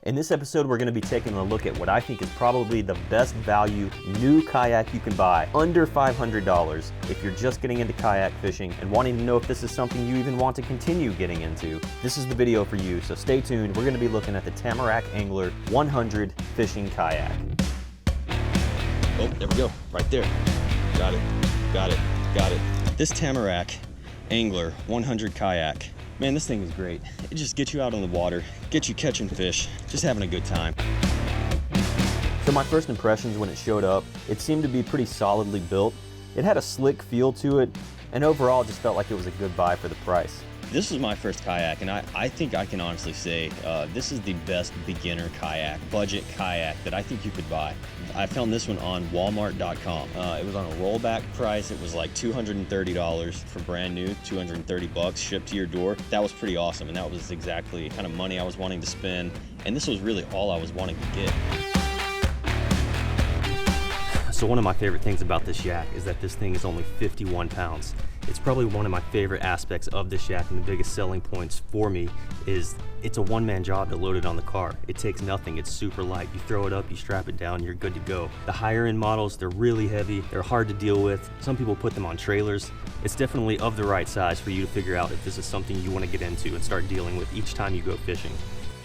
In this episode, we're going to be taking a look at what I think is probably the best value new kayak you can buy, under $500 if you're just getting into kayak fishing and wanting to know if this is something you even want to continue getting into. This is the video for you, so stay tuned. We're going to be looking at the Tamarack Angler 100 fishing kayak. Oh, there we go, right there. Got it, got it, got it. This Tamarack Angler 100 kayak, man, this thing is great. It just gets you out on the water, gets you catching fish, just having a good time. So my first impressions when it showed up, it seemed to be pretty solidly built. It had a slick feel to it, and overall just felt like it was a good buy for the price. This was my first kayak, and I think I can honestly say this is the best beginner kayak, budget kayak that I think you could buy. I found this one on Walmart.com. It was on a rollback price. It was like $230 for brand new, 230 bucks shipped to your door. That was pretty awesome, and that was exactly the kind of money I was wanting to spend, and this was really all I was wanting to get. So one of my favorite things about this yak is that this thing is only 51 pounds. It's probably one of my favorite aspects of this yak, and the biggest selling points for me is it's a one-man job to load it on the car. It takes nothing, it's super light. You throw it up, you strap it down, you're good to go. The higher end models, they're really heavy, they're hard to deal with. Some people put them on trailers. It's definitely of the right size for you to figure out if this is something you want to get into and start dealing with each time you go fishing.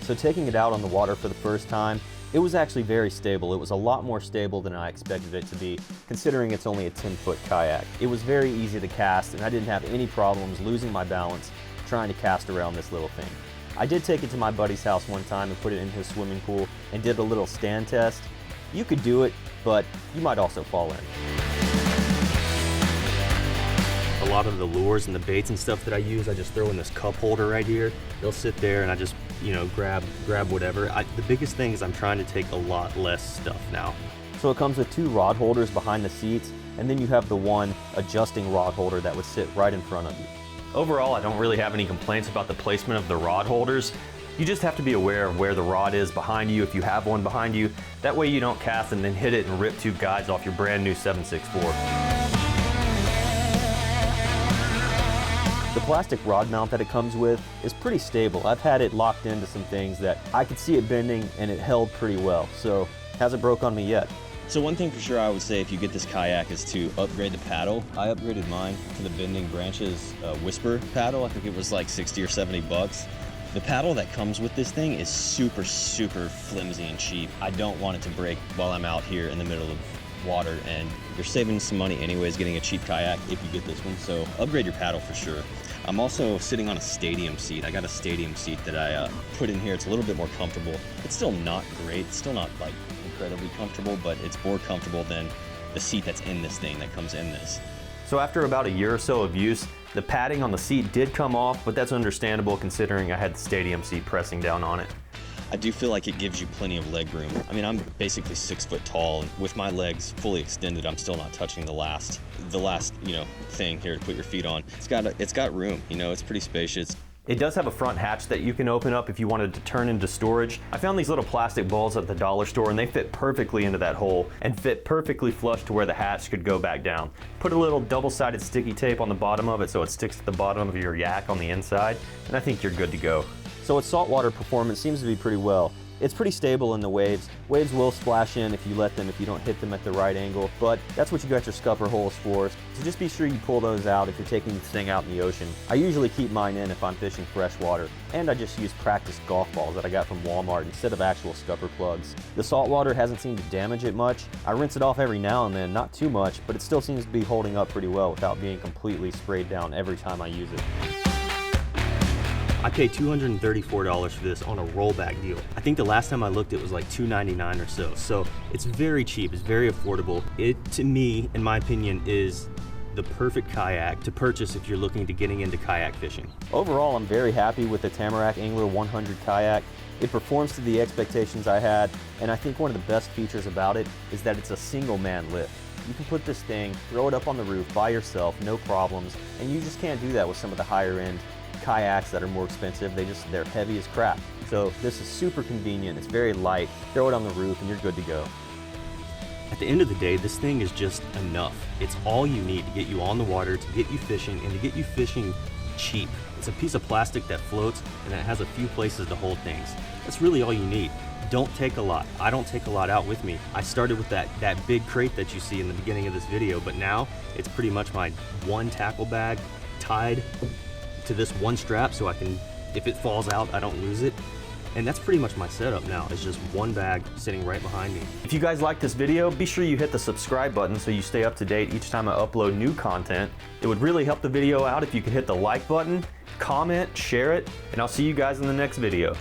So taking it out on the water for the first time, it was actually very stable. It was a lot more stable than I expected it to be, considering it's only a 10-foot kayak. It was very easy to cast, and I didn't have any problems losing my balance trying to cast around this little thing. I did take it to my buddy's house one time and put it in his swimming pool and did a little stand test. You could do it, but you might also fall in. A lot of the lures and the baits and stuff that I use, I just throw in this cup holder right here. They'll sit there and I just, grab whatever. The biggest thing is I'm trying to take a lot less stuff now. So it comes with two rod holders behind the seats, and then you have the one adjusting rod holder that would sit right in front of you. Overall, I don't really have any complaints about the placement of the rod holders. You just have to be aware of where the rod is behind you if you have one behind you. That way you don't cast and then hit it and rip two guides off your brand new 764. The plastic rod mount that it comes with is pretty stable. I've had it locked into some things that I could see it bending, and it held pretty well, so hasn't broke on me yet. So one thing for sure I would say if you get this kayak is to upgrade the paddle. I upgraded mine to the Bending Branches Whisper paddle. I think it was like 60 or 70 bucks. The paddle that comes with this thing is super, super flimsy and cheap. I don't want it to break while I'm out here in the middle of water, and you're saving some money anyways getting a cheap kayak if you get this one, so upgrade your paddle for sure. I'm also sitting on a stadium seat. I got a stadium seat that I put in here. It's a little bit more comfortable. It's still not great. It's still not like incredibly comfortable, but it's more comfortable than the seat that's in this thing that comes in this. So after about a year or so of use, the padding on the seat did come off, but that's understandable considering I had the stadium seat pressing down on it. I do feel like it gives you plenty of leg room. I mean, I'm basically 6 foot tall, and with my legs fully extended, I'm still not touching the last, thing here to put your feet on. It's got room, it's pretty spacious. It does have a front hatch that you can open up if you wanted to turn into storage. I found these little plastic balls at the dollar store, and they fit perfectly into that hole and fit perfectly flush to where the hatch could go back down. Put a little double-sided sticky tape on the bottom of it so it sticks to the bottom of your yak on the inside, and I think you're good to go. So its saltwater performance seems to be pretty well. It's pretty stable in the waves. Waves will splash in if you let them, if you don't hit them at the right angle, but that's what you got your scupper holes for. So just be sure you pull those out if you're taking this thing out in the ocean. I usually keep mine in if I'm fishing freshwater, and I just use practice golf balls that I got from Walmart instead of actual scupper plugs. The saltwater hasn't seemed to damage it much. I rinse it off every now and then, not too much, but it still seems to be holding up pretty well without being completely sprayed down every time I use it. I paid $234 for this on a rollback deal. I think the last time I looked it was like $299 or so. So it's very cheap, it's very affordable. It, to me, in my opinion, is the perfect kayak to purchase if you're looking to getting into kayak fishing. Overall, I'm very happy with the Tamarack Angler 100 kayak. It performs to the expectations I had, and I think one of the best features about it is that it's a single man lift. You can put this thing, throw it up on the roof by yourself, no problems, and you just can't do that with some of the higher end kayaks that are more expensive. They're heavy as crap. So this is super convenient, it's very light, throw it on the roof and you're good to go. At the end of the day, this thing is just enough. It's all you need to get you on the water, to get you fishing, and to get you fishing cheap. It's a piece of plastic that floats and that has a few places to hold things. That's really all you need. don't take a lot. I don't take a lot out with me. I started with that big crate that you see in the beginning of this video, but now it's pretty much my one tackle bag tied to this one strap so I can, if it falls out, I don't lose it. And that's pretty much my setup now. It's just one bag sitting right behind me. If you guys like this video, be sure you hit the subscribe button so you stay up to date each time I upload new content. It would really help the video out if you could hit the like button, comment, share it, and I'll see you guys in the next video.